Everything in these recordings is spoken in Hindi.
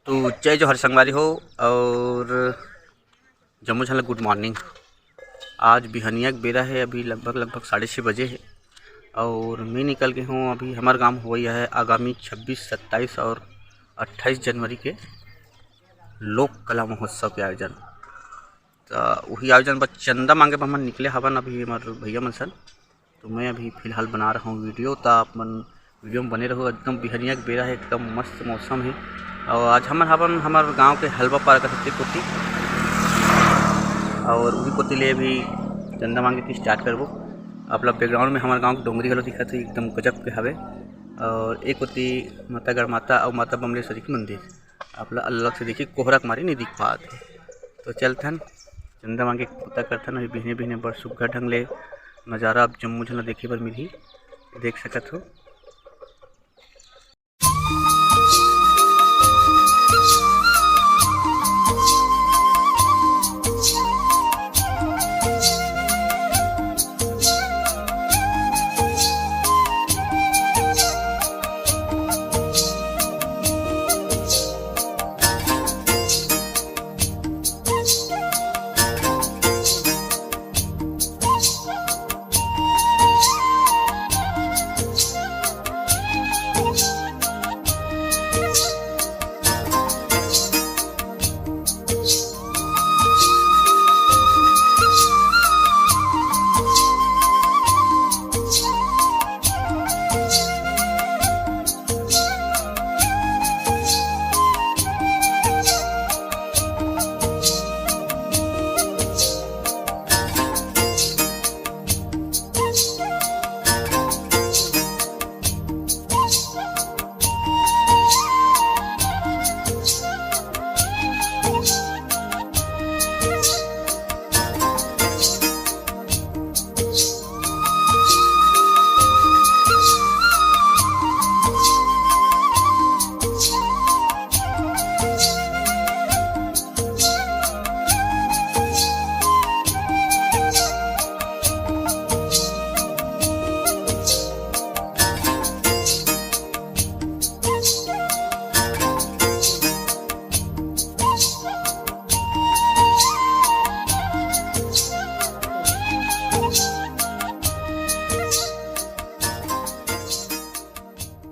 तो जय जोहर संगवारी हो और जम्मू झला गुड मॉर्निंग। आज बिहनिया के बेरा है, अभी लगभग 6:30 बजे है और मैं निकल गया हूँ। अभी हमारे गांव हो गया है आगामी 26, 27 और 28 जनवरी के लोक कला महोत्सव के आयोजन। तो वही आयोजन बस चंदा मांगे पर हम निकले हवन अभी हमारे भैया मन सन। तो मैं अभी फ़िलहाल बना रहा हूँ वीडियो, तो आप मन वीडियो में बने रहो। एकदम बिहनिया के बेरा है, एकदम मस्त मौसम है। और आज हवन हमारे गांव के हलवा पार का कोटी और वही कोती ले भी चंदा मांगे थी स्टार्ट करबो। आप लोग बैकग्राउंड में हमारे गांव की डोंगरी गलो दिखा थी, एकदम गजब के हवे। और एक होती माता गढ़ माता और माता बमलेश्वरी की मंदिर, आप लोग अलग से देखिए कोहरा के मारे नहीं दिख पाते। तो चलते हैं चंदा मांगे पता करते हैं। बिहने बिहने बड़ सुघर ढंग ले नज़ारा अब जम्मू झला देखे बर मिली, देख सकत हो।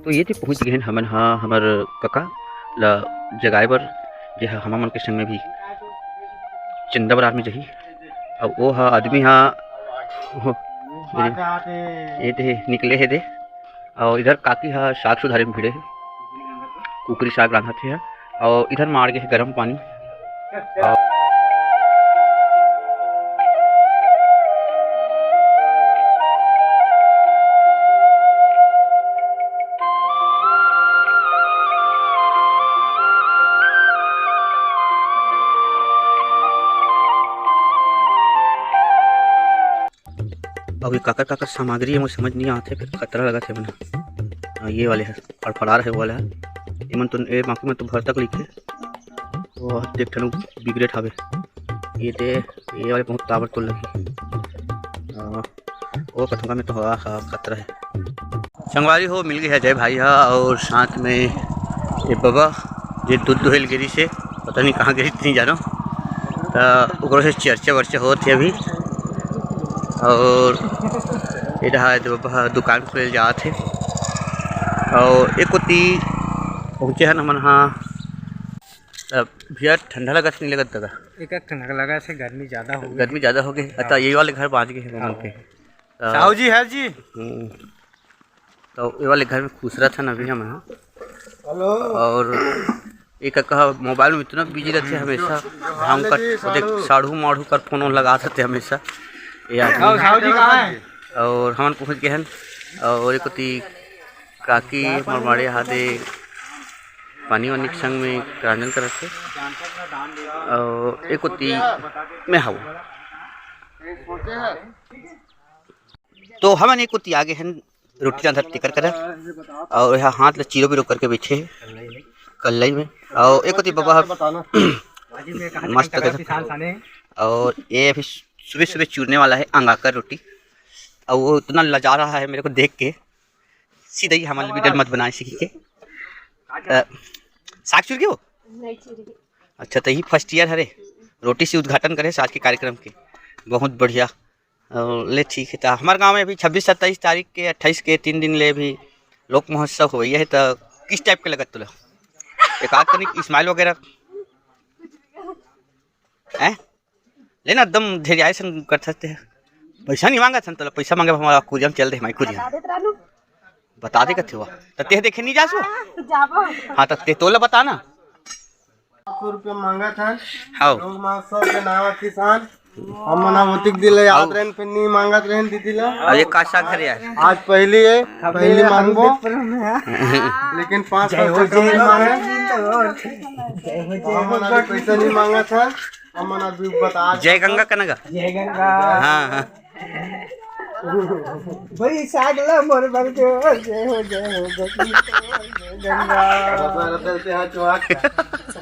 तो ये थे पहुँच गए हमन हमार कका ला जगाए बर, जे हम मन के संग में भी चंदा बरार में जही। अब वो आदमी ये थे निकले है दे। और इधर काकी साग सुधारे में भिड़े है, कुकरी साग रांधा थे। और इधर मार गए गर्म पानी। और अभी काकर सामग्री है मुझे समझ नहीं आते, फिर खतरा लगा थे मना। ये वाले है फड़फड़ा रहे वाला है इमन तो ए माकू में तो भर तक लिखे वो देख ठनु बिगरेट हवे। ये वाले बहुत ताबर तो लगी वो कथुआ में तो हवा खतरा है। संगवारी हो मिल गई है जय भाई और साथ में ये बाबा ये दूध दुहेल गिरी से पता नहीं कहाँ गिरी नहीं जानो। तो से चर्चा वर्चा होती है अभी। और इधर दुकान खुले जाते और एक कोती पहुँचे हैं हमन भैया। ठंडा लगा नहीं लगा दादा? एक ठंडा लगा से गर्मी ज़्यादा हो गई। गर्मी ज़्यादा हो गई। अच्छा ये वाले घर बाँच गए हैं के साहू जी है जी। तो ये वाले घर में खुश रहा था ना अभी हम। हेलो। और एक कहा मोबाइल में इतना बिजी रहते हमेशा, हम कर साढ़ू माढ़ू कर फोन लगा देते हमेशा। और हम पहुँच गए हैं और एक काकी मरमाड़े हाथे पानी वानी के संग में रंजन कर रहे। और एक मैं हाँ तो हम एक आगे हैं रोटी रांधा टिकर कर। और यहाँ हाथ ले चीरो बिरो करके बैठे है कल्लाई में। और एक बाबा मस्त और ये अभी सुबह सुबह चूरने वाला है अंगाकर रोटी। और वो इतना लजा रहा है मेरे को देख के, सीधा ही हमारे वीडियो मत बनाए सीख के। साग चूर के वो अच्छा तो ही फर्स्ट ईयर हरे रोटी से उद्घाटन करे आज के कार्यक्रम के बहुत बढ़िया। और ले ठीक है तो हमारे गांव में अभी 26-27 तारीख के 28 के 3 दिन ले भी लोक महोत्सव हो है तो किस टाइप के लगत तुला एक आध कनी स्माइल वगैरह हैं लेना एकदम धैर्य सन कर सकते हैं। पैसा नहीं मांगा सन तो पैसा मांगे हमारा कुरियम चल दे हमारी कुरियम बता दे कथे हुआ तो ते देखे नहीं जासो हाँ तो ते तोला बता ना 100 रुपये मांगा था हाँ लोग महोत्सव के नाम किसान हम मनावतिक दिले याद रहन पे नहीं मांगत रहन दीदीला अब ये काशा घर यार आज पहली है पहली मांगबो लेकिन 500 नहीं मांगे हमन पैसा नहीं मांगा था हमन अभी बता जय गंगा कनगा जय गंगा हाँ हाँ भाई सागला मोर बन के जय हो गंगा रबते हाथ चुहाक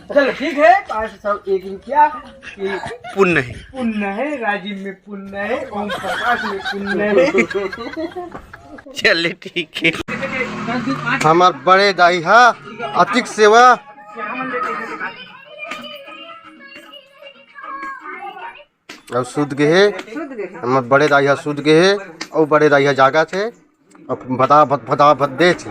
चलो ठीक है 501 रुपया की पुण्य है पुण्य है राजीव में पुण्य है ओम प्रकाश में पुण्य है। चलिए ठीक है। हमार बड़े दाई हा अतिक सेवा और सूद के है हमार बड़े दाई हा सूद के है और बड़े दाई हा जागा थे और बता दे थे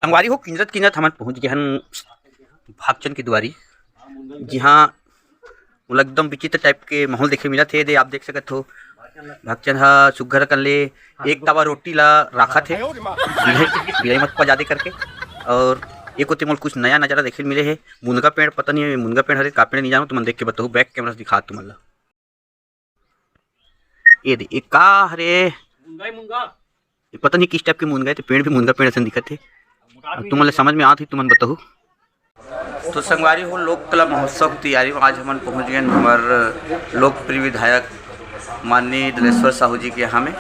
संगवारी हो किंजत हमन पहुंच गए हन भागचंद की दुआरी जहाँ एकदम विचित्र टाइप के माहौल देखे मिला थे दे आप देख सकत हो भागचंद हा सुघर कर ले एक तवा रोटी ला रखा थे बिलाई मत पजा दे करके और एक होते मोल कुछ नया नज़ारा देखे मिले है मुनगा पेड़ पता नहीं मुनगा पेड़ हरे का पेड़ नहीं जानू तुम देख के बताओ बैक कैमरा से दिखा तुम ये दे एक का हरे पता नहीं किस टाइप के मुनगा है तो पेड़ भी मुनगा पेड़ ऐसा दिखत थे तुम समझ में आती तुम बताओ। तो संगवारी हो लोक कला महोत्सव की तैयारी में आज हम पहुँच गए हमारे लोकप्रिय विधायक माननीय दलेश्वर साहू जी के यहाँ में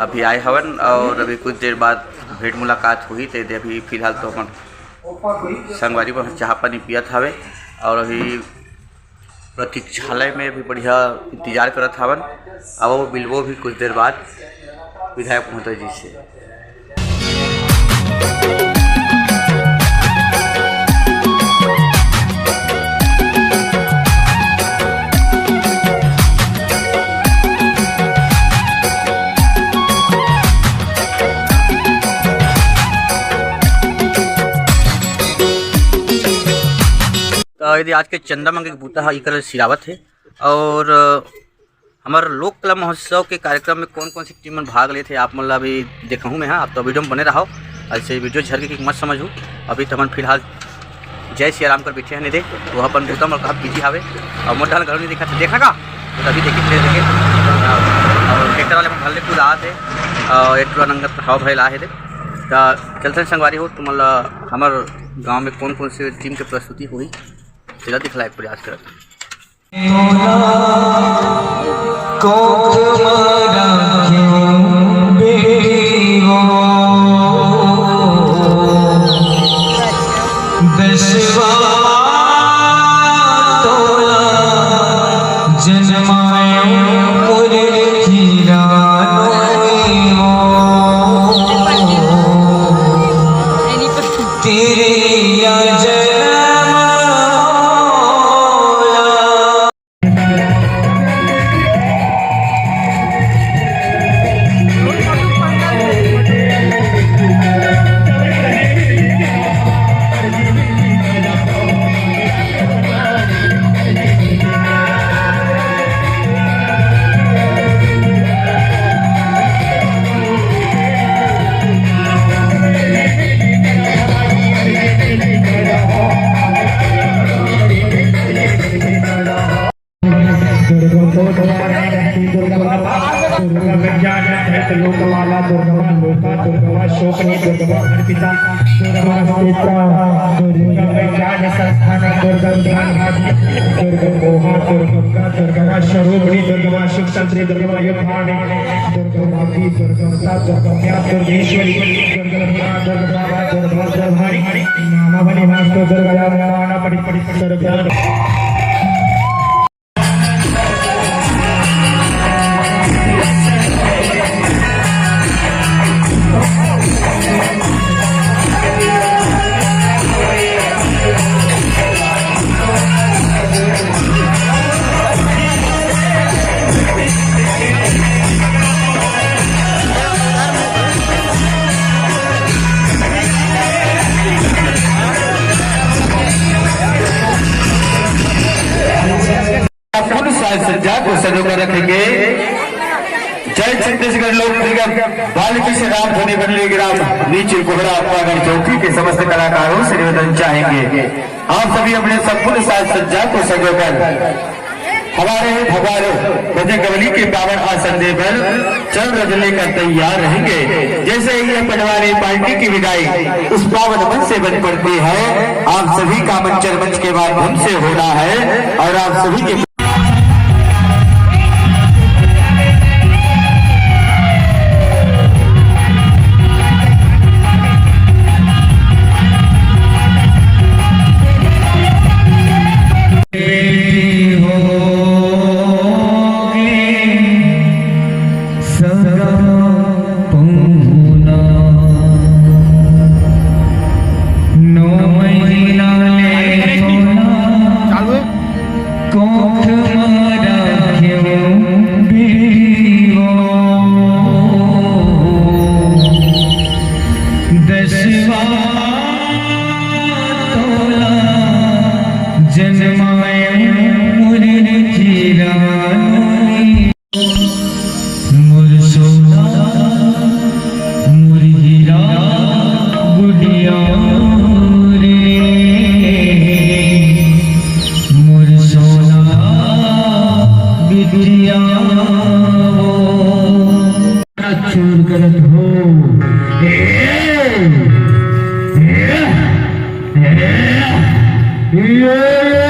अभी आए हवन और अभी कुछ देर बाद भेंट मुलाकात हुई तो अभी फिलहाल तो हम संगवारी पर चाह पानी पियत हवे और अभी प्रतीक्षालय में भी बढ़िया इंतजार करत हवन अब वो बिलवो भी कुछ देर बाद विधायक महोदय जी से। यदि आज के चंदा मंगे के बूता है सिरावत है और हमारे लोक कला महोत्सव के कार्यक्रम में कौन कौन सी टीम में भाग लिए थे आप मतलब अभी देखा हूँ मैं हाँ आप तो वीडियो में बने रहो ऐसे वीडियो झरके की मत समझूँ अभी तो हम फिलहाल जय श्री राम कर बैठे हैं दे वो अपन बूता में कहा बिजी हावे और मोटा घर नहीं देखा देखा का तो अभी देखे और ट्रैक्टर वाले भले खुद आते और एक नंगत हवा भैल आए थे तो चलते संगवारी हो तुम हमारे गाँव में कौन कौन सी टीम की प्रस्तुति हुई जिला दिखलाए प्रयास कर लोकमाला दुर्गवा लोका दुर्गवा शोकनी दुर्गवा अर्पिता दुर्गवा स्थिता दुर्गा विज्ञान संस्थान दुर्गम ध्यान दुर्गम मोहा दुर्गम दुर्गवा स्वरूपणी दुर्गवा शिव संत्री दुर्गवा युद्धाणी दुर्गमा भी दुर्गमता दुर्गम्या दुर्गेश्वरी दुर्गम्या दुर्गवा दुर्गवा दुर्भारी नामावली नास्तो दुर्गया नाना परि परि दुर्गा साज सज्जा को सजोकर रखेंगे। जय छत्तीसगढ़ लोक निगम बाल्मीकि से राम धनी बनले ग्राम नीचे कोहरा अप्पागढ़ चौकी के समस्त कलाकारों से निवेदन चाहेंगे आप सभी अपने संपूर्ण साज सज्जा को सजोकर हमारे भगवानों बजरंगबली के पावन आसन पर चरण रचने का तैयार रहेंगे। जैसे ही यह पटवारी पार्टी की विदाई उस पावन मंच से बन पड़ती है, आप सभी का मंचर मंच के माध्यम से होना है और आप सभी के Yeah.